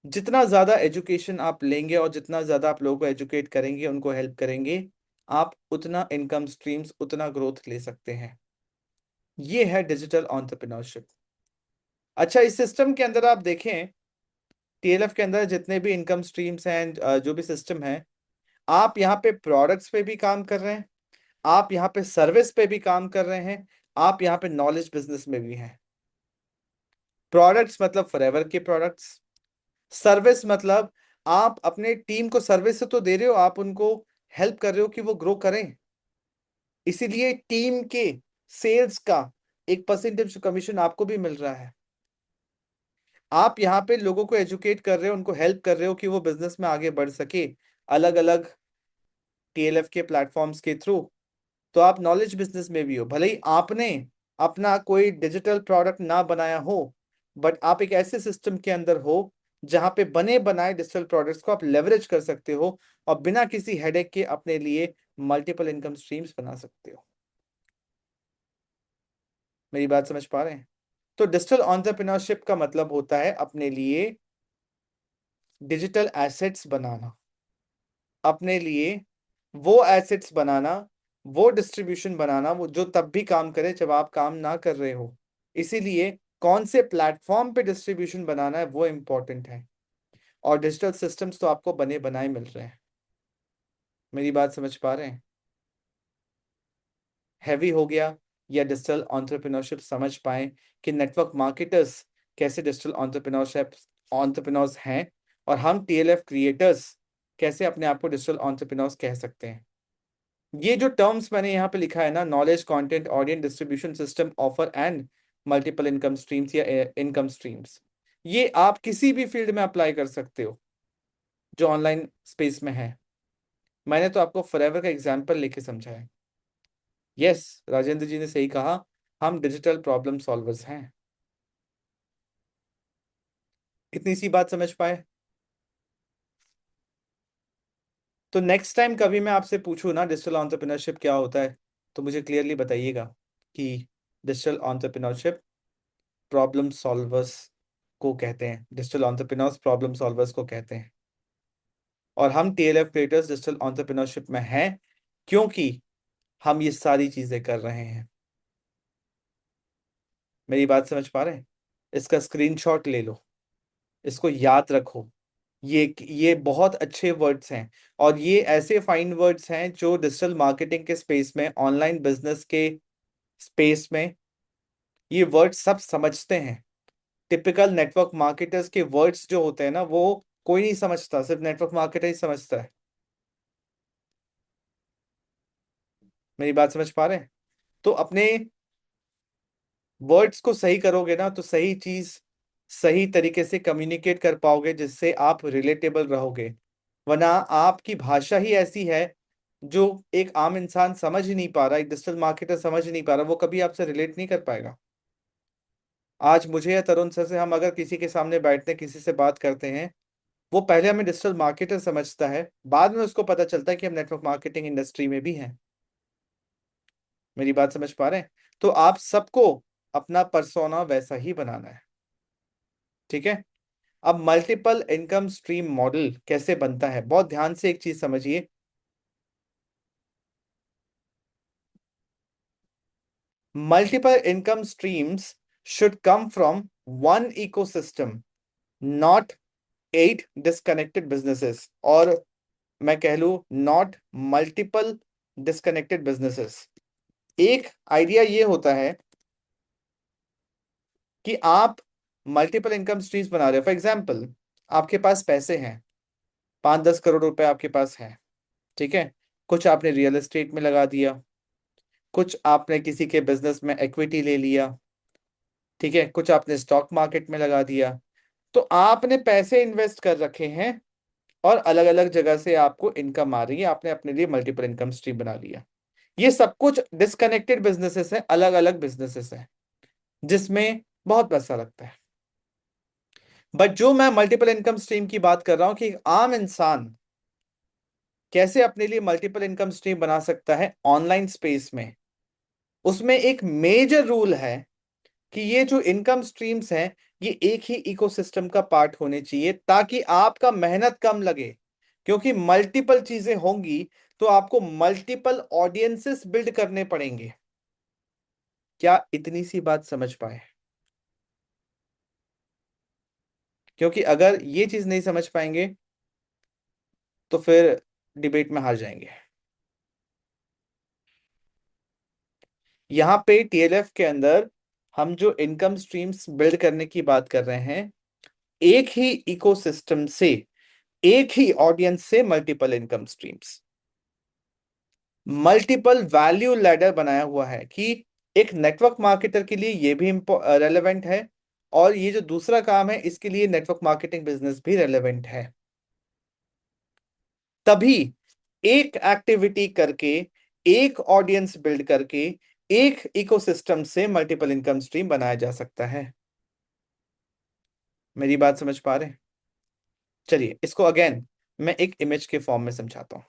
जितना ज्यादा एजुकेशन आप लेंगे और जितना ज्यादा आप लोगों को एजुकेट करेंगे, उनको हेल्प करेंगे, आप उतना इनकम स्ट्रीम्स, उतना ग्रोथ ले सकते हैं। ये है डिजिटल एंटरप्रेन्योरशिप। अच्छा, इस सिस्टम के अंदर आप देखें, टीएलएफ के अंदर जितने भी इनकम स्ट्रीम्स हैं, जो भी सिस्टम है, आप यहाँ पे प्रोडक्ट्स पे भी काम कर रहे हैं, आप यहाँ पे सर्विस पे भी काम कर रहे हैं, आप यहाँ पे नॉलेज बिजनेस में भी हैं। प्रोडक्ट्स मतलब फॉरएवर के प्रोडक्ट्स, सर्विस मतलब आप अपने टीम को सर्विस तो दे रहे हो, आप उनको हेल्प कर रहे हो कि वो ग्रो करें। इसीलिए टीम के सेल्स का एक परसेंटेज कमीशन आपको भी मिल रहा है। आप यहाँ पे लोगों को एजुकेट कर रहे हो, उनको हेल्प कर रहे हो कि वो बिजनेस में आगे बढ़ सके अलग अलग टीएलएफ के प्लेटफॉर्म्स के थ्रू। तो आप नॉलेज बिजनेस में भी हो, भले ही आपने अपना कोई डिजिटल प्रोडक्ट ना बनाया हो, बट आप एक ऐसे सिस्टम के अंदर हो जहां पे बने बनाए डिजिटल प्रोडक्ट्स को आप लेवरेज कर सकते हो और बिना किसी हेडेक के अपने लिए मल्टीपल इनकम स्ट्रीम्स बना सकते हो। मेरी बात समझ पा रहे हैं? तो डिजिटल एंटरप्रेन्योरशिप का मतलब होता है अपने लिए डिजिटल एसेट्स बनाना, अपने लिए वो एसेट्स बनाना, वो डिस्ट्रीब्यूशन बनाना वो जो तब भी काम करे जब आप काम ना कर रहे हो। इसीलिए कौन से प्लेटफॉर्म पे डिस्ट्रीब्यूशन बनाना है वो इंपॉर्टेंट है, और डिजिटल सिस्टम्स तो आपको बने बनाए मिल रहे हैं। मेरी बात समझ पा रहे हैं? हैवी हो गया, या डिजिटल एंटरप्रेन्योरशिप समझ पाए कि नेटवर्क मार्केटर्स कैसे डिजिटल एंटरप्रेन्योरशिप एंटरप्रेन्योर्स हैं, और हम टीएलएफ क्रिएटर्स कैसे अपने आप को डिजिटल एंटरप्रेन्योर्स कह सकते हैं। ये जो टर्म्स मैंने यहाँ पे लिखा है ना, knowledge, content, audience, distribution system, offer and multiple income streams या इनकम स्ट्रीम्स, ये आप किसी भी फील्ड में अप्लाई कर सकते हो जो ऑनलाइन स्पेस में है। मैंने तो आपको फॉरएवर का एग्जांपल लेके समझाया। यस, राजेंद्र जी ने सही कहा, हम डिजिटल प्रॉब्लम सॉल्वर्स हैं। इतनी सी बात समझ पाए? तो नेक्स्ट टाइम कभी मैं आपसे पूछूं ना डिजिटल एंटरप्रेन्योरशिप क्या होता है, तो मुझे क्लियरली बताइएगा कि डिजिटल एंटरप्रेन्योरशिप प्रॉब्लम सॉल्वर्स को कहते हैं, डिजिटल एंटरप्रेन्योर्स प्रॉब्लम सॉल्वर्स को कहते हैं। और हम टीएलएफ क्रिएटर्स डिजिटल एंटरप्रेन्योरशिप में हैं क्योंकि हम ये सारी चीजें कर रहे हैं। मेरी बात समझ पा रहे हैं? इसका स्क्रीनशॉट ले लो, इसको याद रखो। ये बहुत अच्छे वर्ड्स हैं, और ये ऐसे फाइन वर्ड्स हैं जो डिजिटल मार्केटिंग के स्पेस में, ऑनलाइन बिजनेस के स्पेस में ये वर्ड्स सब समझते हैं। टिपिकल नेटवर्क मार्केटर्स के वर्ड्स जो होते हैं ना, वो कोई नहीं समझता, सिर्फ नेटवर्क मार्केटर ही समझता है। मेरी बात समझ पा रहे हैं? तो अपने वर्ड्स को सही करोगे ना, तो सही चीज सही तरीके से कम्युनिकेट कर पाओगे, जिससे आप रिलेटेबल रहोगे। वरना आपकी भाषा ही ऐसी है जो एक आम इंसान समझ ही नहीं पा रहा, एक डिजिटल मार्केटर समझ ही नहीं पा रहा, वो कभी आपसे रिलेट नहीं कर पाएगा। आज मुझे या तरुण सर से हम अगर किसी के सामने बैठते हैं, किसी से बात करते हैं, वो पहले हमें डिजिटल मार्केटर समझता है, बाद में उसको पता चलता है कि हम नेटवर्क मार्केटिंग इंडस्ट्री में भी हैं। मेरी बात समझ पा रहे हैं? तो आप सबको अपना पर्सोना वैसा ही बनाना है। ठीक है? अब मल्टीपल इनकम स्ट्रीम मॉडल कैसे बनता है, बहुत ध्यान से एक चीज समझिए। Multiple income streams should come from one ecosystem, not 8 disconnected businesses, और मैं कह लू नॉट मल्टीपल डिस्कनेक्टेड बिजनेसेस। एक आइडिया ये होता है कि आप मल्टीपल इनकम स्ट्रीम्स बना रहे हो। फॉर एग्जाम्पल, आपके पास पैसे हैं, 5-10 करोड़ रुपए आपके पास है। ठीक है? कुछ आपने रियल एस्टेट में लगा दिया, कुछ आपने किसी के बिजनेस में इक्विटी ले लिया, ठीक है, कुछ आपने स्टॉक मार्केट में लगा दिया। तो आपने पैसे इन्वेस्ट कर रखे हैं, और अलग अलग जगह से आपको इनकम आ रही है, आपने अपने लिए मल्टीपल इनकम स्ट्रीम बना लिया। ये सब कुछ डिस्कनेक्टेड बिजनेसेस हैं, अलग अलग बिजनेसेस हैं, जिसमें बहुत पैसा लगता है। बट जो मैं मल्टीपल इनकम स्ट्रीम की बात कर रहा हूं कि एक आम इंसान कैसे अपने लिए मल्टीपल इनकम स्ट्रीम बना सकता है ऑनलाइन स्पेस में, उसमें एक मेजर रूल है कि ये जो इनकम स्ट्रीम्स हैं, ये एक ही इकोसिस्टम का पार्ट होने चाहिए, ताकि आपका मेहनत कम लगे। क्योंकि मल्टीपल चीजें होंगी तो आपको मल्टीपल ऑडियंसेस बिल्ड करने पड़ेंगे। क्या इतनी सी बात समझ पाए? क्योंकि अगर ये चीज नहीं समझ पाएंगे तो फिर डिबेट में हार जाएंगे। यहाँ पे टीएलएफ के अंदर हम जो इनकम स्ट्रीम्स बिल्ड करने की बात कर रहे हैं, एक ही इकोसिस्टम से, एक ही ऑडियंस से multiple income streams, multiple value ladder बनाया हुआ है कि एक नेटवर्क मार्केटर के लिए ये भी रेलेवेंट है, और ये जो दूसरा काम है इसके लिए नेटवर्क मार्केटिंग बिजनेस भी रेलेवेंट है। तभी एक एक्टिविटी करके, एक ऑडियंस बिल्ड करके, एक इकोसिस्टम से मल्टीपल इनकम स्ट्रीम बनाया जा सकता है। मेरी बात समझ पा रहे हैं? चलिए इसको अगेन मैं एक इमेज के फॉर्म में समझाता हूं।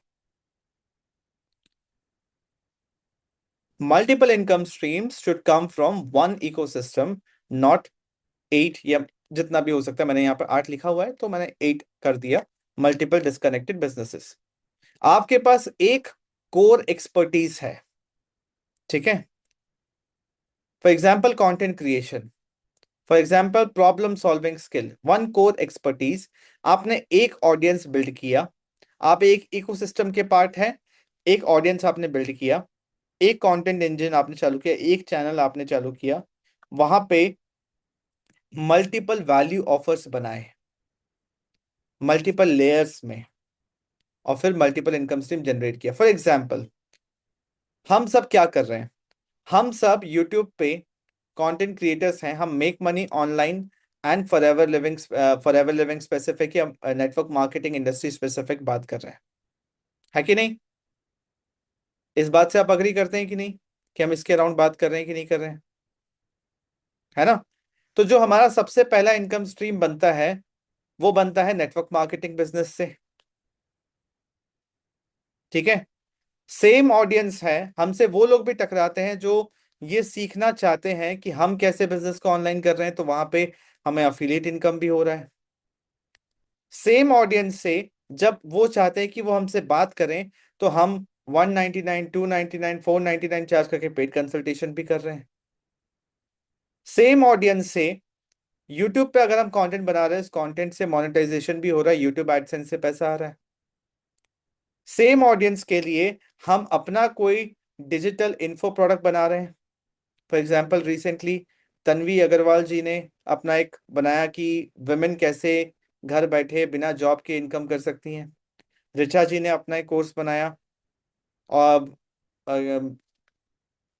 Multiple income streams should come from one ecosystem, not 8, या जितना भी हो सकता है। मैंने यहाँ पर 8 लिखा हुआ है तो मैंने 8 कर दिया। Multiple disconnected businesses. आपके पास एक कोर एक्सपर्टीज है, ठीक है? For example content creation, for example problem solving skill, one core expertise. आपने एक ऑडियंस बिल्ड किया, आप एक इकोसिस्टम के पार्ट हैं। एक ऑडियंस आपने बिल्ड किया, एक कंटेंट इंजन आपने चालू किया, एक चैनल आपने चालू किया, वहां पे मल्टीपल वैल्यू ऑफर्स बनाए, मल्टीपल लेयर्स में, और फिर मल्टीपल इनकम स्ट्रीम जनरेट किया। फॉर एग्जाम्पल हम सब क्या कर रहे हैं? हम सब यूट्यूब पे कंटेंट क्रिएटर्स हैं, हम make money online and forever living specific या नेटवर्क मार्केटिंग इंडस्ट्री स्पेसिफिक बात कर रहे हैं, है कि नहीं? इस बात से आप अग्री करते हैं कि नहीं, कि हम इसके अराउंड बात कर रहे हैं कि नहीं कर रहे हैं? है ना? तो जो हमारा सबसे पहला इनकम स्ट्रीम बनता है वो बनता है नेटवर्क मार्केटिंग बिजनेस से, ठीक है? सेम ऑडियंस है, हमसे वो लोग भी टकराते हैं जो ये सीखना चाहते हैं कि हम कैसे बिजनेस को ऑनलाइन कर रहे हैं, तो वहां पे हमें अफिलिएट इनकम भी हो रहा है। सेम ऑडियंस से जब वो चाहते हैं कि वो हमसे बात करें, तो हम 199, 299, 499 चार्ज करके पेड कंसल्टेशन भी कर रहे हैं। सेम ऑडियंस से यूट्यूब पे अगर हम कंटेंट बना रहे हैं, इस कंटेंट से मोनेटाइजेशन भी हो रहा है, यूट्यूब एडसेंस से पैसा आ रहा है। सेम ऑडियंस के लिए हम अपना कोई डिजिटल इन्फो प्रोडक्ट बना रहे हैं। For example recently Tanvi Agarwal ji ने अपना एक बनाया कि वुमेन कैसे घर बैठे बिना जॉब के इनकम कर सकती हैं। ऋचा जी ने अपना एक कोर्स बनाया, और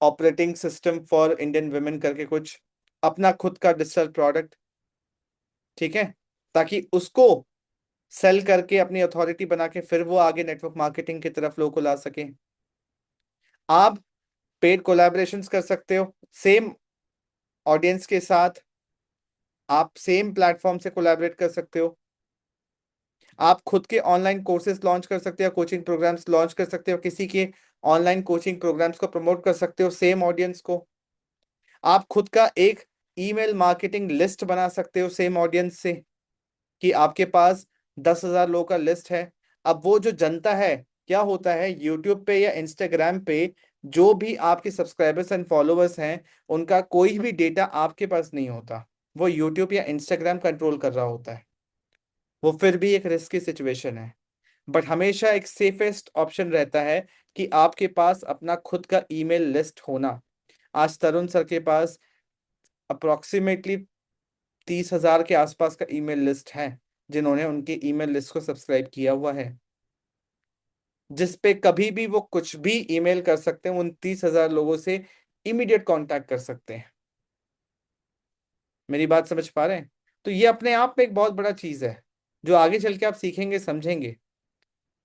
operating system for Indian women करके कुछ, अपना खुद का डिजिटल प्रोडक्ट, ठीक है? ताकि उसको सेल करके अपनी अथॉरिटी बना के फिर वो आगे नेटवर्क मार्केटिंग की तरफ लोगों को ला सके। आप पेड कोलैबोरेशंस कर सकते हो सेम ऑडियंस के साथ, आप सेम प्लेटफॉर्म से कोलैबोरेट कर सकते हो, आप खुद के ऑनलाइन कोर्सेज लॉन्च कर सकते हो, कोचिंग प्रोग्राम्स लॉन्च कर सकते हो, किसी के ऑनलाइन कोचिंग प्रोग्राम्स को प्रमोट कर सकते हो सेम ऑडियंस को। आप खुद का एक ईमेल मार्केटिंग लिस्ट बना सकते हो सेम ऑडियंस से, कि आपके पास 10,000 लोगों का लिस्ट है। अब वो जो जनता है, क्या होता है यूट्यूब पे या इंस्टाग्राम पे, जो भी आपके सब्सक्राइबर्स एंड फॉलोअर्स हैं, उनका कोई भी डेटा आपके पास नहीं होता, वो यूट्यूब या इंस्टाग्राम कंट्रोल कर रहा होता है। वो फिर भी एक रिस्की सिचुएशन है, बट हमेशा एक सेफेस्ट ऑप्शन रहता है कि आपके पास अपना खुद का ईमेल लिस्ट होना। आज तरुण सर के पास अप्रोक्सीमेटली 30,000 के आसपास का ईमेल लिस्ट है, जिन्होंने उनके ईमेल लिस्ट को सब्सक्राइब किया हुआ है, जिस पे कभी भी वो कुछ भी ईमेल कर सकते हैं, उन 30,000 लोगों से इमीडिएट कांटेक्ट कर सकते हैं। मेरी बात समझ पा रहे हैं? तो ये अपने आप में एक बहुत बड़ा चीज है, जो आगे चल के आप सीखेंगे समझेंगे।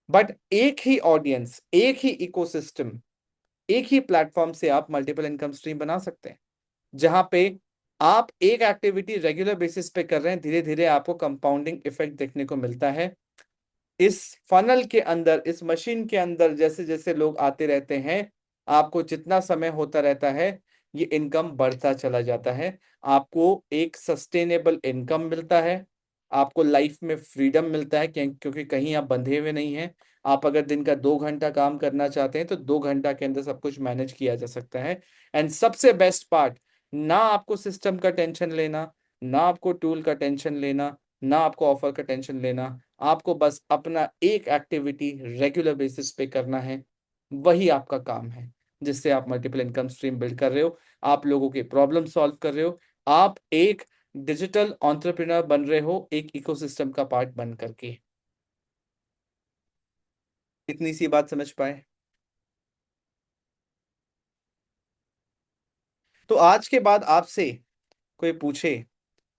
बट एक ही ऑडियंस, एक ही इकोसिस्टम, एक ही प्लेटफॉर्म से आप मल्टीपल इनकम स्ट्रीम बना सकते हैं, जहां पे आप एक एक्टिविटी रेगुलर बेसिस पे कर रहे हैं, धीरे धीरे आपको कंपाउंडिंग इफेक्ट देखने को मिलता है। इस फनल के अंदर, इस मशीन के अंदर जैसे जैसे लोग आते रहते हैं, आपको जितना समय होता रहता है, ये इनकम बढ़ता चला जाता है। आपको एक सस्टेनेबल इनकम मिलता है, आपको लाइफ में फ्रीडम मिलता है, क्योंकि कहीं आप बंधे हुए नहीं हैं। आप अगर दिन का 2 घंटा काम करना चाहते हैं तो 2 घंटा के अंदर सब कुछ मैनेज किया जा सकता है। एंड सबसे बेस्ट पार्ट, ना आपको सिस्टम का टेंशन लेना, ना आपको टूल का टेंशन लेना, ना आपको ऑफर का टेंशन लेना। आपको बस अपना एक एक्टिविटी रेगुलर बेसिस पे करना है, वही आपका काम है, जिससे आप मल्टीपल इनकम स्ट्रीम बिल्ड कर रहे हो, आप लोगों के प्रॉब्लम सॉल्व कर रहे हो, आप एक डिजिटल एंटरप्रेन्योर बन रहे हो, एक इकोसिस्टम का पार्ट बन करके। इतनी सी बात समझ पाए? तो आज के बाद आपसे कोई पूछे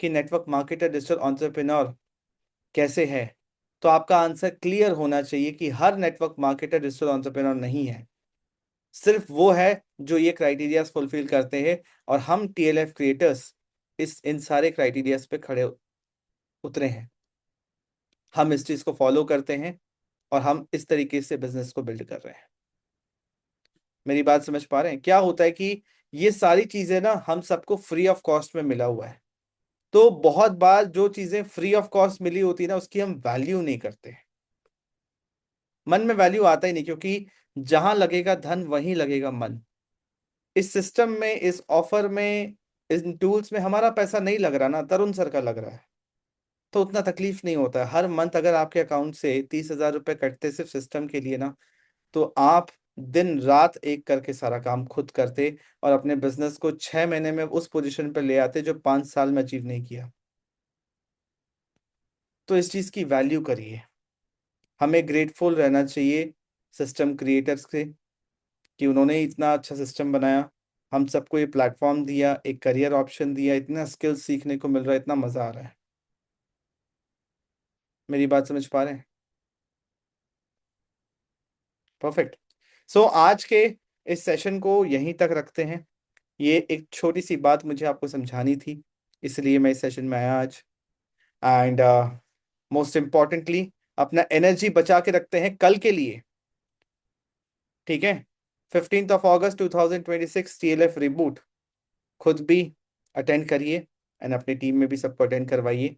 कि नेटवर्क मार्केटर डिजिटल एंटरप्रेन्योर कैसे है, तो आपका आंसर क्लियर होना चाहिए कि हर नेटवर्क मार्केटर डिजिटल एंटरप्रेन्योर नहीं है। सिर्फ वो है जो ये क्राइटेरियाज फुलफिल करते हैं, और हम टीएलएफ क्रिएटर्स इन सारे क्राइटेरियाज पे खड़े उतरे हैं। हम इस चीज को फॉलो करते हैं और हम इस तरीके से बिजनेस को बिल्ड कर रहे हैं। मेरी बात समझ पा रहे हैं? क्या होता है कि ये सारी चीजें ना हम सबको फ्री ऑफ कॉस्ट में मिला हुआ है। तो बहुत बार जो चीजें फ्री ऑफ कॉस्ट मिली होती है ना, उसकी हम वैल्यू नहीं करते। मन में वैल्यू आता ही नहीं, क्योंकि जहां लगेगा धन वहीं लगेगा मन। इस सिस्टम में, इस ऑफर में, इन टूल्स में हमारा पैसा नहीं लग रहा ना, तरुण सर का लग रहा है। तो उतना तकलीफ नहीं होता है। हर मंथ अगर आपके अकाउंट से 30,000 रुपए कटते सिर्फ सिस्टम के लिए ना, तो आप दिन रात एक करके सारा काम खुद करते और अपने बिजनेस को 6 महीने में उस पोजीशन पर ले आते जो 5 साल में अचीव नहीं किया। तो इस चीज की वैल्यू करिए। हमें ग्रेटफुल रहना चाहिए सिस्टम क्रिएटर्स से कि उन्होंने इतना अच्छा सिस्टम बनाया, हम सबको ये प्लेटफॉर्म दिया, एक करियर ऑप्शन दिया, इतना स्किल्स सीखने को मिल रहा है, इतना मजा आ रहा है। मेरी बात समझ पा रहे हैं? परफेक्ट। सो आज के इस सेशन को यहीं तक रखते हैं। ये एक छोटी सी बात मुझे आपको समझानी थी, इसलिए मैं इस सेशन में आया आज। एंड मोस्ट इम्पॉर्टेंटली, अपना एनर्जी बचा के रखते हैं कल के लिए। ठीक है? 15 अगस्त 2026 टीएलएफ रिबूट खुद भी अटेंड करिए एंड अपनी टीम में भी सबको अटेंड करवाइए।